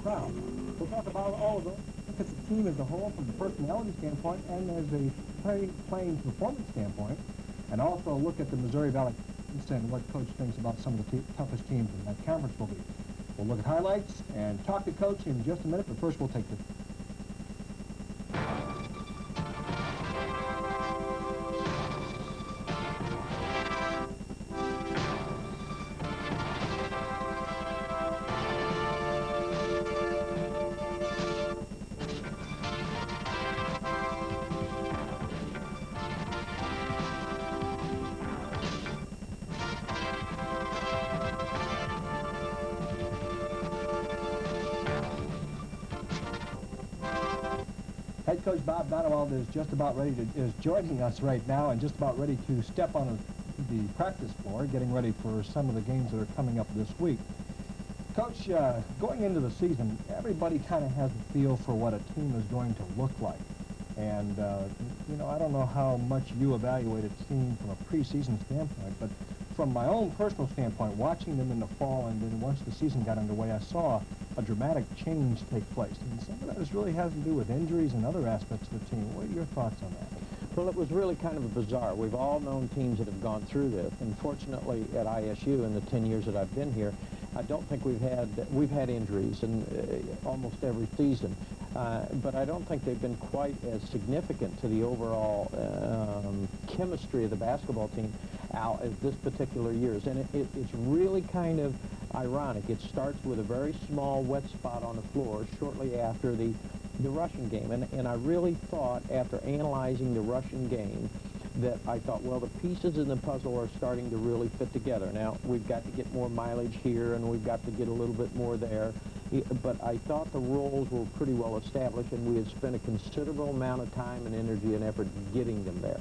crowd. We'll talk about all of those, look at the team as a whole from the personality standpoint and as a playing performance standpoint, and also look at the Missouri Valley and what Coach thinks about some of the toughest teams in that conference will be. We'll look at highlights and talk to Coach in just a minute, but first we'll take the Head coach Bob Donewald is just about ready to, is joining us right now and just about ready to step on the practice floor, getting ready for some of the games that are coming up this week. Coach, going into the season, everybody kind of has a feel for what a team is going to look like. And, you know, I don't know how much you evaluate a team from a preseason standpoint, but from my own personal standpoint, watching them in the fall and then once the season got underway, I saw a dramatic change take place. And some of that really has to do with injuries and other aspects of the team. What are your thoughts on that? Well, it was really kind of bizarre. We've all known teams that have gone through this, and fortunately at ISU in the 10 years that I've been here, I don't think we've had injuries in almost every season, but I don't think they've been quite as significant to the overall chemistry of the basketball team out as this particular year's. And it's really kind of ironic. It starts with a very small wet spot on the floor shortly after the Russian game. And I really thought, after analyzing the Russian game, that I thought, well, the pieces in the puzzle are starting to really fit together. Now, we've got to get more mileage here, and we've got to get a little bit more there. But I thought the roles were pretty well established, and we had spent a considerable amount of time and energy and effort getting them there.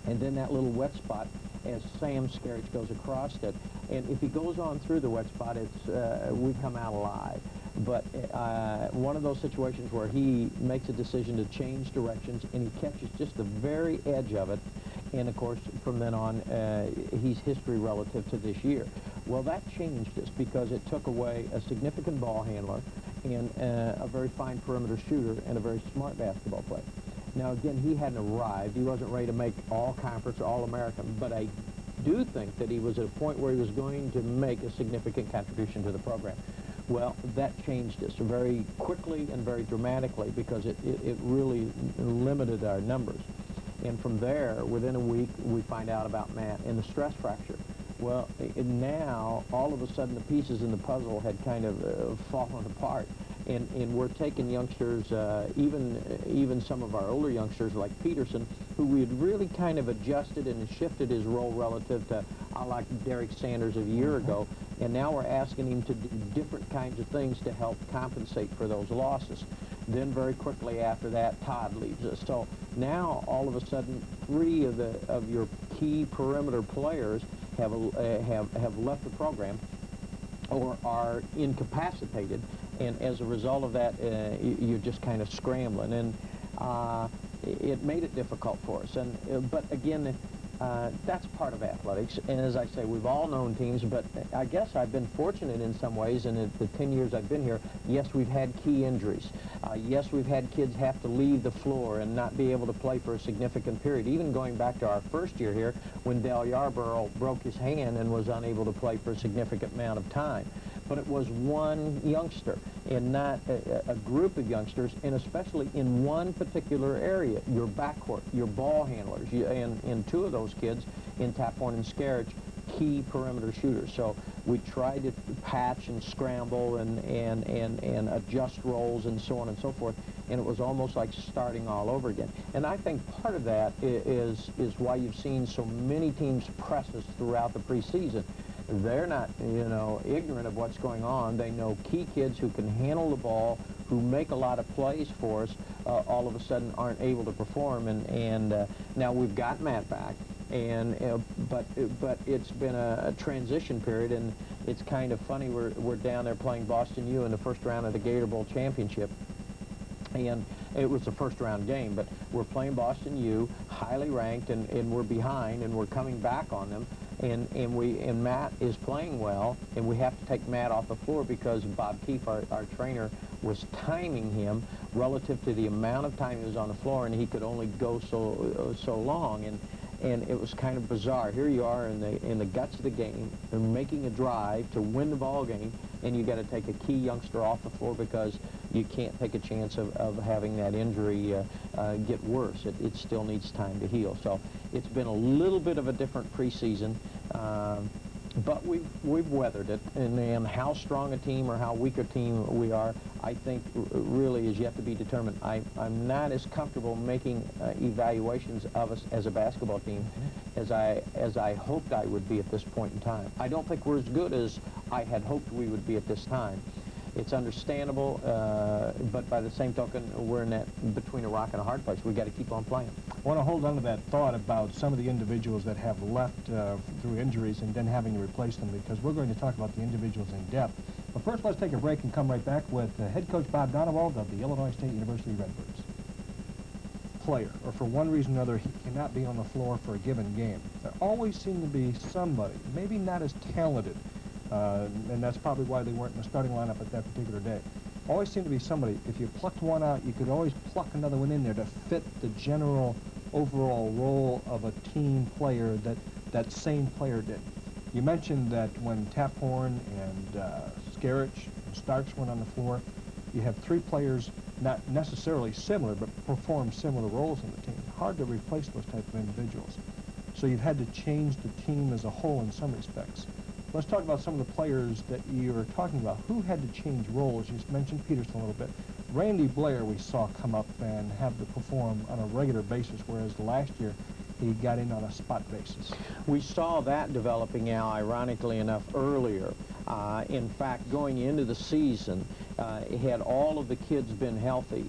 And then that little wet spot, as Sam Skerich goes across it, and if he goes on through the wet spot, it's we come out alive. But one of those situations where he makes a decision to change directions, and he catches just the very edge of it, and of course from then on he's history relative to this year. Well, that changed us because it took away a significant ball handler and a very fine perimeter shooter and a very smart basketball player. Now again, he hadn't arrived. He wasn't ready to make all-conference or all-American, but I do think that he was at a point where he was going to make a significant contribution to the program. Well, that changed us very quickly and very dramatically because it really limited our numbers. And from there, within a week, we find out about Matt and the stress fracture. Well, now, all of a sudden, the pieces in the puzzle had kind of fallen apart. And we're taking youngsters, even some of our older youngsters like Peterson, who we had really kind of adjusted and shifted his role relative to, like Derek Sanders a year ago, and now we're asking him to do different kinds of things to help compensate for those losses. Then very quickly after that, Todd leaves us. So now, all of a sudden, 3 of your key perimeter players have left the program or are incapacitated, and as a result of that, you're just kind of scrambling, and it made it difficult for us. And but again, that's part of athletics, and as I say, we've all known teams, but I guess I've been fortunate in some ways, and in the 10 years I've been here, yes, we've had key injuries. Yes, we've had kids have to leave the floor and not be able to play for a significant period, even going back to our first year here when Dale Yarborough broke his hand and was unable to play for a significant amount of time. But it was one youngster and not a group of youngsters, and especially in one particular area, your backcourt, your ball handlers, and 2 of those kids in Taphorn and Skerich, key perimeter shooters. So we tried to patch and scramble and adjust roles and so on and so forth, and it was almost like starting all over again. And I think part of that is why you've seen so many teams press us throughout the preseason. They're not, ignorant of what's going on. They know key kids who can handle the ball, who make a lot of plays for us, all of a sudden aren't able to perform. And now we've got Matt back, and but it's been a transition period, and it's kind of funny. We're down there playing Boston U in the first round of the Gator Bowl Championship. And it was a first-round game, but we're playing Boston U, highly ranked, and we're behind, and we're coming back on them. And Matt is playing well, and we have to take Matt off the floor because Bob Keefe, our trainer, was timing him relative to the amount of time he was on the floor, and he could only go so long. And it was kind of bizarre. Here you are in the guts of the game, and making a drive to win the ball game, and you got to take a key youngster off the floor because you can't take a chance of having that injury get worse. It still needs time to heal. So it's been a little bit of a different preseason, but we've weathered it. And how strong a team or how weak a team we are, I think really is yet to be determined. I'm not as comfortable making evaluations of us as a basketball team as I hoped I would be at this point in time. I don't think we're as good as I had hoped we would be at this time. It's understandable, but by the same token, we're in that between a rock and a hard place. We've got to keep on playing. I want to hold on to that thought about some of the individuals that have left through injuries and then having to replace them, because we're going to talk about the individuals in depth. But first, let's take a break and come right back with head coach Bob Donewald of the Illinois State University Redbirds. Player, or for one reason or another, he cannot be on the floor for a given game. There always seemed to be somebody, maybe not as talented, and that's probably why they weren't in the starting lineup at that particular day. Always seemed to be somebody, if you plucked one out, you could always pluck another one in there to fit the general overall role of a team player that same player did. You mentioned that when Taphorn and Skerich and Starks went on the floor, you have three players not necessarily similar, but perform similar roles in the team. Hard to replace those type of individuals. So you've had to change the team as a whole in some respects. Let's talk about some of the players that you were talking about. Who had to change roles? You just mentioned Peterson a little bit. Randy Blair we saw come up and have to perform on a regular basis, whereas last year he got in on a spot basis. We saw that developing now, ironically enough, earlier. In fact, going into the season, had all of the kids been healthy,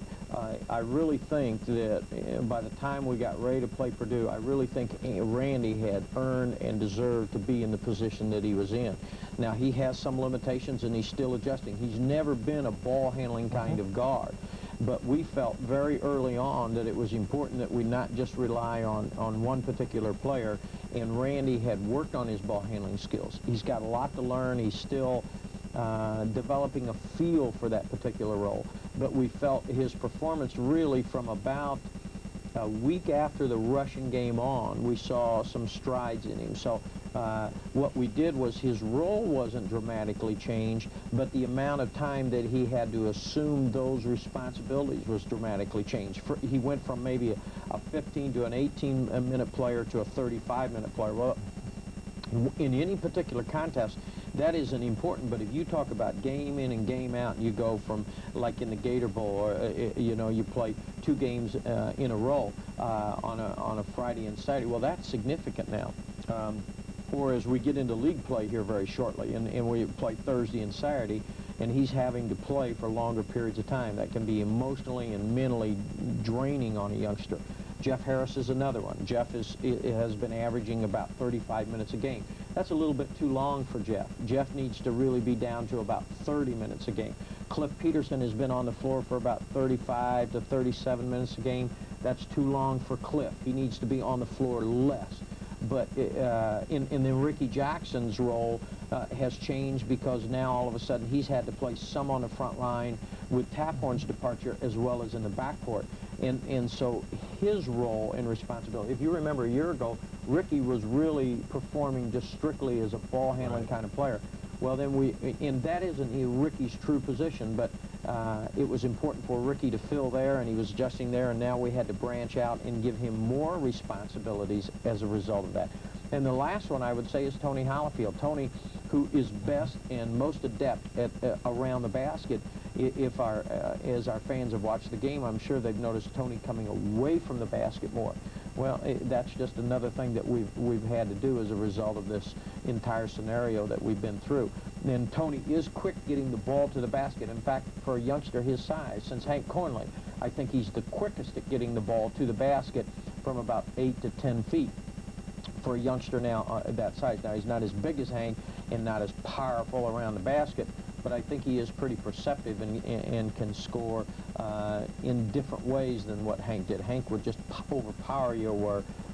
I really think that by the time we got ready to play Purdue, I really think Randy had earned and deserved to be in the position that he was in. Now, he has some limitations, and he's still adjusting. He's never been a ball-handling kind of guard. But we felt very early on that it was important that we not just rely on one particular player, and Randy had worked on his ball-handling skills. He's got a lot to learn. He's still developing a feel for that particular role. But we felt his performance really from about a week after the Russian game on, we saw some strides in him. So what we did was his role wasn't dramatically changed, but the amount of time that he had to assume those responsibilities was dramatically changed. He went from maybe a 15 to an 18-minute player to a 35-minute player. Well, in any particular contest, that isn't important, but if you talk about game in and game out, and you go from, like in the Gator Bowl, or you know, you play 2 games in a row on a Friday and Saturday, well, that's significant now. Or as we get into league play here very shortly, and we play Thursday and Saturday, and he's having to play for longer periods of time. That can be emotionally and mentally draining on a youngster. Jeff Harris is another one. Jeff has been averaging about 35 minutes a game. That's a little bit too long for Jeff. Jeff needs to really be down to about 30 minutes a game. Cliff Peterson has been on the floor for about 35 to 37 minutes a game. That's too long for Cliff. He needs to be on the floor less. But in then Ricky Jackson's role has changed because now all of a sudden he's had to play some on the front line with Taphorn's departure as well as in the backcourt. And so his role and responsibility, if you remember a year ago, Ricky was really performing just strictly as a ball handling kind of player. Well, then and that isn't Ricky's true position, but it was important for Ricky to fill there, and he was adjusting there, and now we had to branch out and give him more responsibilities as a result of that. And the last one I would say is Tony Hollifield. Tony, who is best and most adept at around the basket. As our fans have watched the game, I'm sure they've noticed Tony coming away from the basket more. Well, that's just another thing that we've had to do as a result of this entire scenario that we've been through. And Tony is quick getting the ball to the basket. In fact, for a youngster his size, since Hank Cornley, I think he's the quickest at getting the ball to the basket from about 8 to 10 feet. For a youngster now that size. Now, he's not as big as Hank and not as powerful around the basket, but I think he is pretty perceptive and can score in different ways than what Hank did. Hank would just overpower you,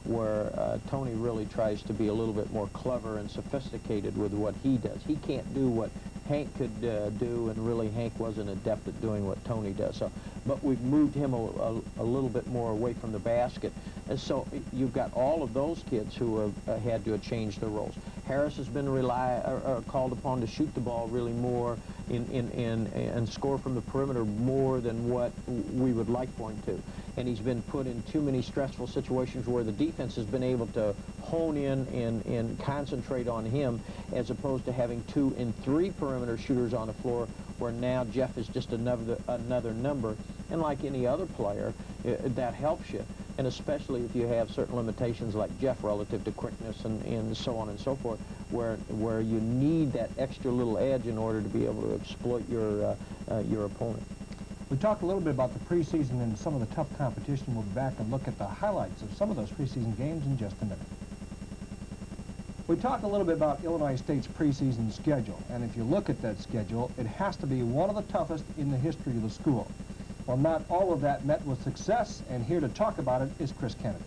where Tony really tries to be a little bit more clever and sophisticated with what he does. He can't do what Hank could do, and really Hank wasn't adept at doing what Tony does. So, but we've moved him a little bit more away from the basket. And so you've got all of those kids who have had to change their roles. Harris has been called upon to shoot the ball really more and score from the perimeter more than what we would like for him to. And he's been put in too many stressful situations where the defense has been able to hone in and concentrate on him, as opposed to having 2 and 3 perimeter shooters on the floor, where now Jeff is just another number. And like any other player, that helps you. And especially if you have certain limitations like Jeff relative to quickness and so on and so forth, where you need that extra little edge in order to be able to exploit your opponent. We talked a little bit about the preseason and some of the tough competition. We'll be back and look at the highlights of some of those preseason games in just a minute. We talked a little bit about Illinois State's preseason schedule, and if you look at that schedule, it has to be one of the toughest in the history of the school. Well, not all of that met with success, and here to talk about it is Chris Kennedy.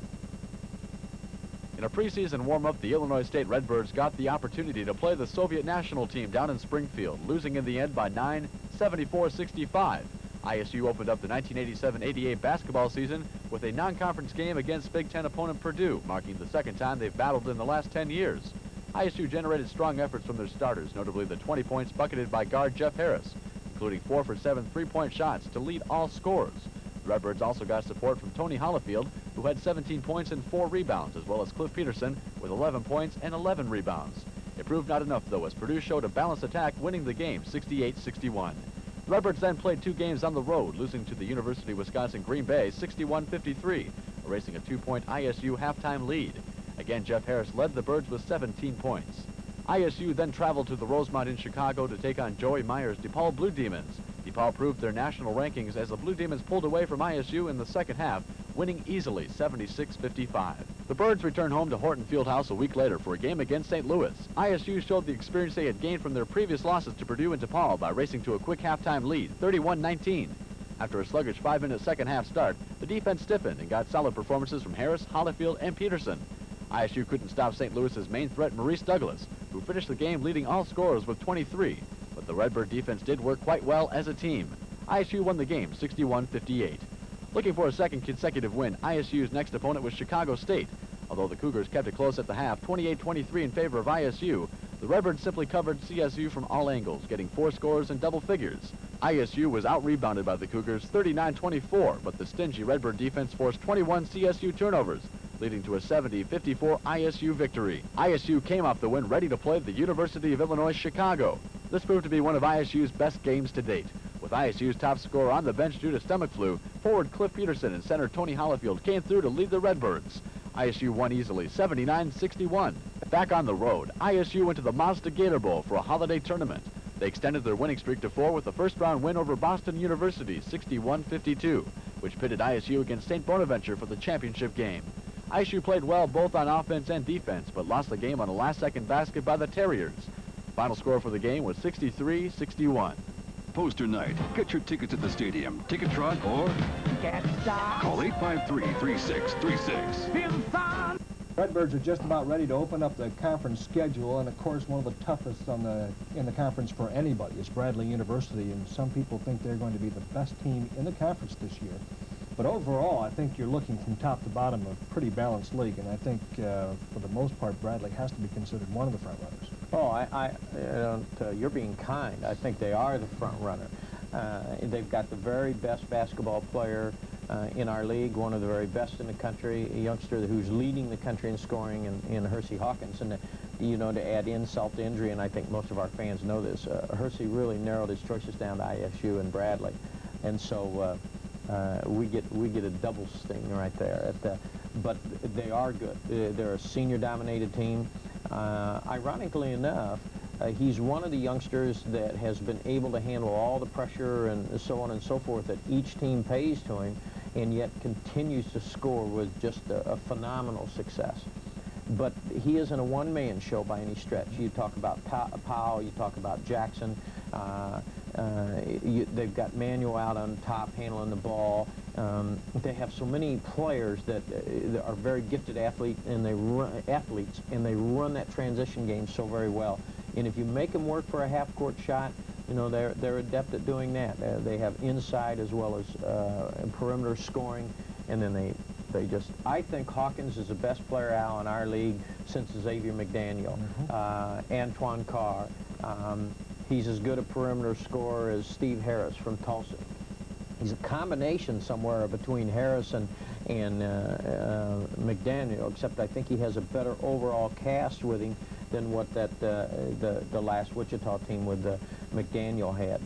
In a preseason warm-up, the Illinois State Redbirds got the opportunity to play the Soviet national team down in Springfield, losing in the end by 9, 74-65. ISU opened up the 1987-88 basketball season with a non-conference game against Big Ten opponent Purdue, marking the second time they've battled in the last 10 years. ISU generated strong efforts from their starters, notably the 20 points bucketed by guard Jeff Harris, including 4 for 7 three-point shots to lead all scorers. The Redbirds also got support from Tony Hollifield, who had 17 points and 4 rebounds, as well as Cliff Peterson with 11 points and 11 rebounds. It proved not enough, though, as Purdue showed a balanced attack, winning the game 68-61. The Redbirds then played 2 games on the road, losing to the University of Wisconsin Green Bay 61-53, erasing a 2-point ISU halftime lead. Again, Jeff Harris led the Birds with 17 points. ISU then traveled to the Rosemont in Chicago to take on Joey Meyer's DePaul Blue Demons. DePaul proved their national rankings as the Blue Demons pulled away from ISU in the second half, winning easily 76-55. The Birds returned home to Horton Fieldhouse a week later for a game against St. Louis. ISU showed the experience they had gained from their previous losses to Purdue and DePaul by racing to a quick halftime lead, 31-19. After a sluggish 5-minute second half start, the defense stiffened and got solid performances from Harris, Hollifield, and Peterson. ISU couldn't stop St. Louis's main threat, Maurice Douglas, who finished the game leading all scorers with 23, but the Redbird defense did work quite well as a team. ISU won the game 61-58. Looking for a second consecutive win, ISU's next opponent was Chicago State. Although the Cougars kept it close at the half, 28-23 in favor of ISU, the Redbirds simply covered CSU from all angles, getting 4 scores in double figures. ISU was out-rebounded by the Cougars 39-24, but the stingy Redbird defense forced 21 CSU turnovers, leading to a 70-54 ISU victory. ISU came off the win ready to play the University of Illinois Chicago. This proved to be one of ISU's best games to date. With ISU's top scorer on the bench due to stomach flu, forward Cliff Peterson and center Tony Hollifield came through to lead the Redbirds. ISU won easily 79-61. Back on the road, ISU went to the Mazda Gator Bowl for a holiday tournament. They extended their winning streak to 4 with a first-round win over Boston University 61-52, which pitted ISU against St. Bonaventure for the championship game. ISU played well both on offense and defense, but lost the game on a last-second basket by the Terriers. Final score for the game was 63-61. Poster night. Get your tickets at the stadium, Ticketron, or call 853-3636. Redbirds are just about ready to open up the conference schedule, and of course one of the toughest in the conference for anybody is Bradley University, and some people think they're going to be the best team in the conference this year. But overall, I think you're looking from top to bottom of a pretty balanced league, and I think for the most part, Bradley has to be considered one of the front runners. Oh, you're being kind. I think they are the front runner. They've got the very best basketball player in our league, one of the very best in the country, a youngster who's leading the country in scoring in Hersey Hawkins. And, to add insult to injury, and I think most of our fans know this, Hersey really narrowed his choices down to ISU and Bradley. And so we get a double sting right there. But they are good. They're a senior-dominated team. Ironically enough, he's one of the youngsters that has been able to handle all the pressure and so on and so forth that each team pays to him, and yet continues to score with just a phenomenal success. But he isn't a one-man show by any stretch. You talk about Powell, you talk about Jackson. They've got Manuel out on top handling the ball, They have so many players that are very gifted athletes, and they run that transition game so very well. And if you make them work for a half-court shot, you know, they're adept at doing that. They have inside as well as perimeter scoring, and then they just, I think Hawkins is the best player out in our league since Xavier McDaniel. Antoine Carr, he's as good a perimeter scorer as Steve Harris from Tulsa. He's a combination somewhere between Harris and McDaniel, except I think he has a better overall cast with him than what that the last Wichita team with McDaniel had.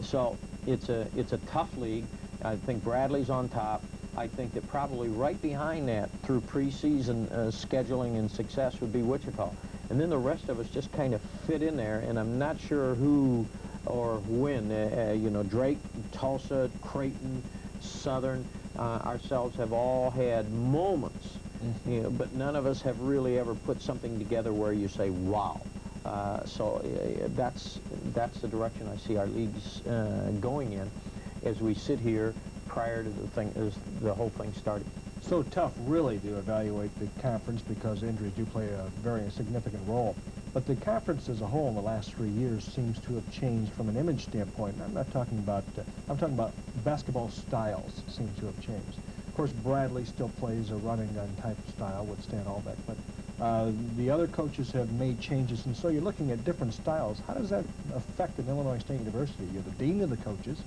So it's a tough league. I think Bradley's on top. I think that probably right behind that, through preseason scheduling and success, would be Wichita. And then the rest of us just kind of fit in there, and I'm not sure who or when. You know, Drake, Tulsa, Creighton, Southern, ourselves have all had moments, you know, but none of us have really ever put something together where you say, wow. So that's the direction I see our leagues going in as we sit here prior to the whole thing starting. So tough, really, to evaluate the conference because injuries do play a very significant role. But the conference as a whole in the last 3 years seems to have changed from an image standpoint. And I'm not talking about, I'm talking about basketball styles seem to have changed. Of course, Bradley still plays a running gun type style with Stan Albeck, but the other coaches have made changes, and so you're looking at different styles. How does that affect an Illinois State University? You're the dean of the coaches.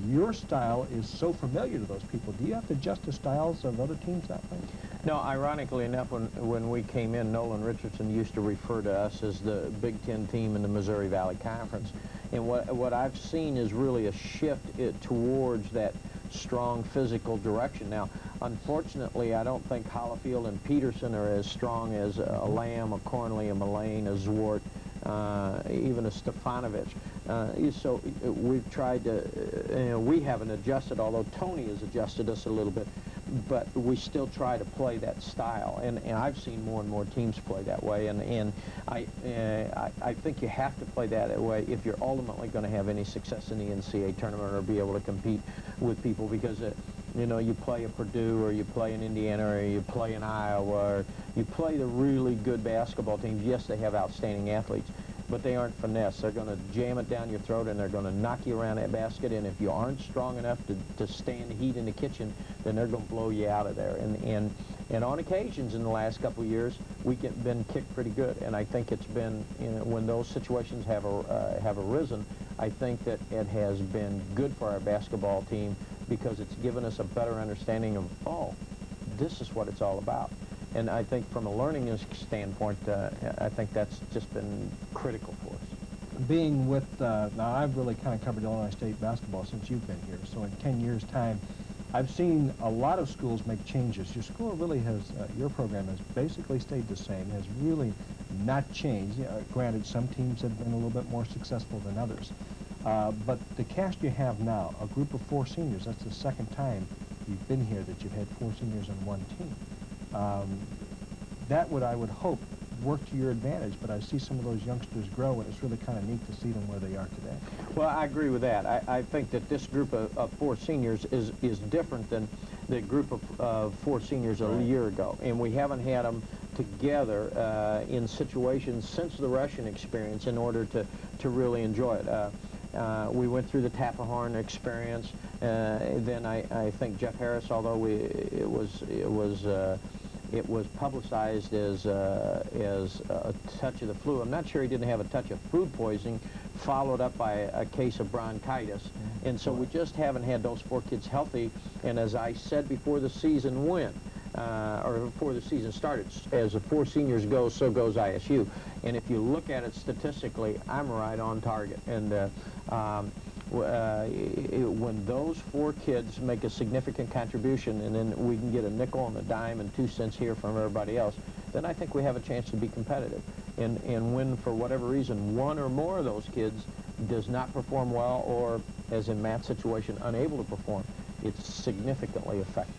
Your style is so familiar to those people. Do you have to adjust the styles of other teams that way? No, ironically enough, when we came in, Nolan Richardson used to refer to us as the Big Ten team in the Missouri Valley Conference. And what I've seen is really a shift towards that strong physical direction. Now, unfortunately, I don't think Hollifield and Peterson are as strong as a Lamb, a Cornley, a Mullane, a Zwart, even a Stefanovic. So we've tried to, we haven't adjusted, although Tony has adjusted us a little bit, but we still try to play that style. And I've seen more and more teams play that way, and I think you have to play that way if you're ultimately going to have any success in the NCAA tournament or be able to compete with people, because you know, you play a Purdue, or you play in Indiana, or you play in Iowa, or you play the really good basketball teams. Yes, they have outstanding athletes, but they aren't finesse. They're going to jam it down your throat, and they're going to knock you around that basket, and if you aren't strong enough to stand the heat in the kitchen, then they're going to blow you out of there. And on occasions in the last couple of years, we've been kicked pretty good, and I think it's been, you know, when those situations have arisen, I think that it has been good for our basketball team, because it's given us a better understanding of, oh, this is what it's all about. And I think from a learning standpoint, I think that's just been critical for us. Being with, now I've really kind of covered Illinois State basketball since you've been here, so in 10 years' time, I've seen a lot of schools make changes. Your school really has, your program has basically stayed the same, has really not changed. Granted, some teams have been a little bit more successful than others. But the cast you have now, a group of 4 seniors, that's the second time you've been here that you've had 4 seniors on one team. That would, I would hope, work to your advantage, but I see some of those youngsters grow, and it's really kind of neat to see them where they are today. Well, I agree with that. I think that this group of 4 seniors is different than the group of 4 seniors a year ago, and we haven't had them together in situations since the Russian experience in order to really enjoy it. We went through the Tapahorn experience. Then I think Jeff Harris, although it was publicized as a touch of the flu. I'm not sure he didn't have a touch of food poisoning, followed up by a case of bronchitis. And so we just haven't had those 4 kids healthy. And as I said before the season went, or before the season started, as the 4 seniors go, so goes ISU. And if you look at it statistically, I'm right on target. And when those 4 kids make a significant contribution, and then we can get a nickel and a dime and 2 cents here from everybody else, then I think we have a chance to be competitive. And when, for whatever reason, 1 or more of those kids does not perform well, or, as in Matt's situation, unable to perform, it's significantly affected.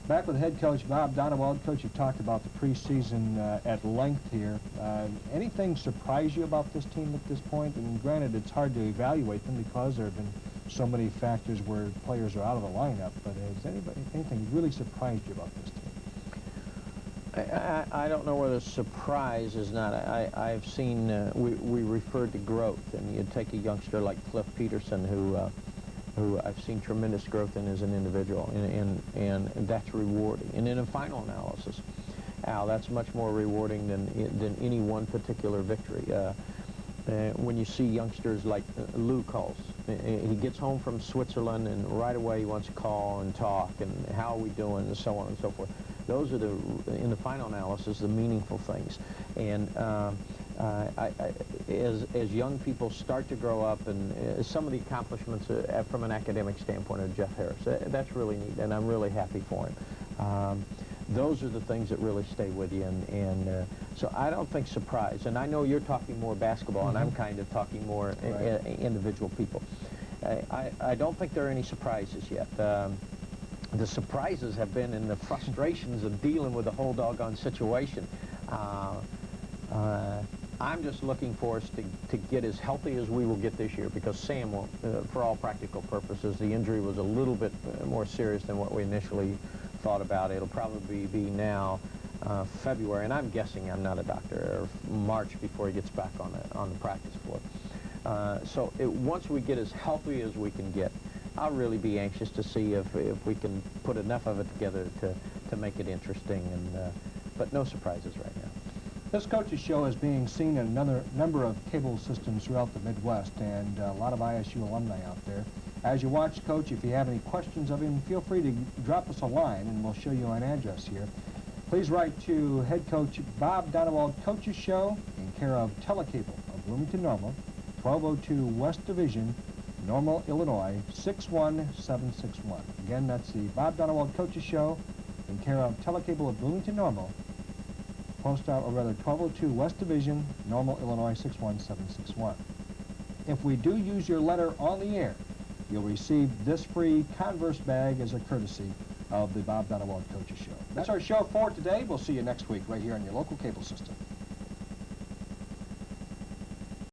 Back with head coach Bob Donewald. Coach, you talked about the preseason at length here. Anything surprise you about this team at this point? And granted, it's hard to evaluate them because there have been so many factors where players are out of the lineup. But has anything really surprised you about this team? I don't know whether surprise is not. I've seen, we referred to growth, and you take a youngster like Cliff Peterson, who I've seen tremendous growth in as an individual, and that's rewarding. And in a final analysis, Al, that's much more rewarding than any one particular victory. When you see youngsters like Lou calls, he gets home from Switzerland, and right away he wants to call and talk, and how are we doing, and so on and so forth. Those are in the final analysis, the meaningful things. And as young people start to grow up, and some of the accomplishments from an academic standpoint of Jeff Harris, that's really neat, and I'm really happy for him. Those are the things that really stay with you, and so I don't think surprise. And I know you're talking more basketball, and I'm kind of talking more individual people. I don't think there are any surprises yet. The surprises have been in the frustrations of dealing with the whole doggone situation. I'm just looking for us to get as healthy as we will get this year, because Sam will, for all practical purposes, the injury was a little bit more serious than what we initially thought about. It'll probably be now February, and I'm guessing, I'm not a doctor, or March before he gets back on the practice floor. So once we get as healthy as we can get, I'll really be anxious to see if we can put enough of it together to make it interesting, but no surprises right now. This coach's show is being seen in another number of cable systems throughout the Midwest, and a lot of ISU alumni out there. As you watch, Coach, if you have any questions of him, feel free to drop us a line, and we'll show you an address here. Please write to head coach Bob Donewald Coach's Show, in care of Telecable of Bloomington Normal, 1202 West Division, Normal, Illinois, 61761. Again, that's the Bob Donewald Coach's Show, in care of Telecable of Bloomington Normal, post out, or rather 1202 West Division, Normal, Illinois, 61761. If we do use your letter on the air, you'll receive this free Converse bag as a courtesy of the Bob Donewald Coach's Show. That's our show for today. We'll see you next week right here on your local cable system.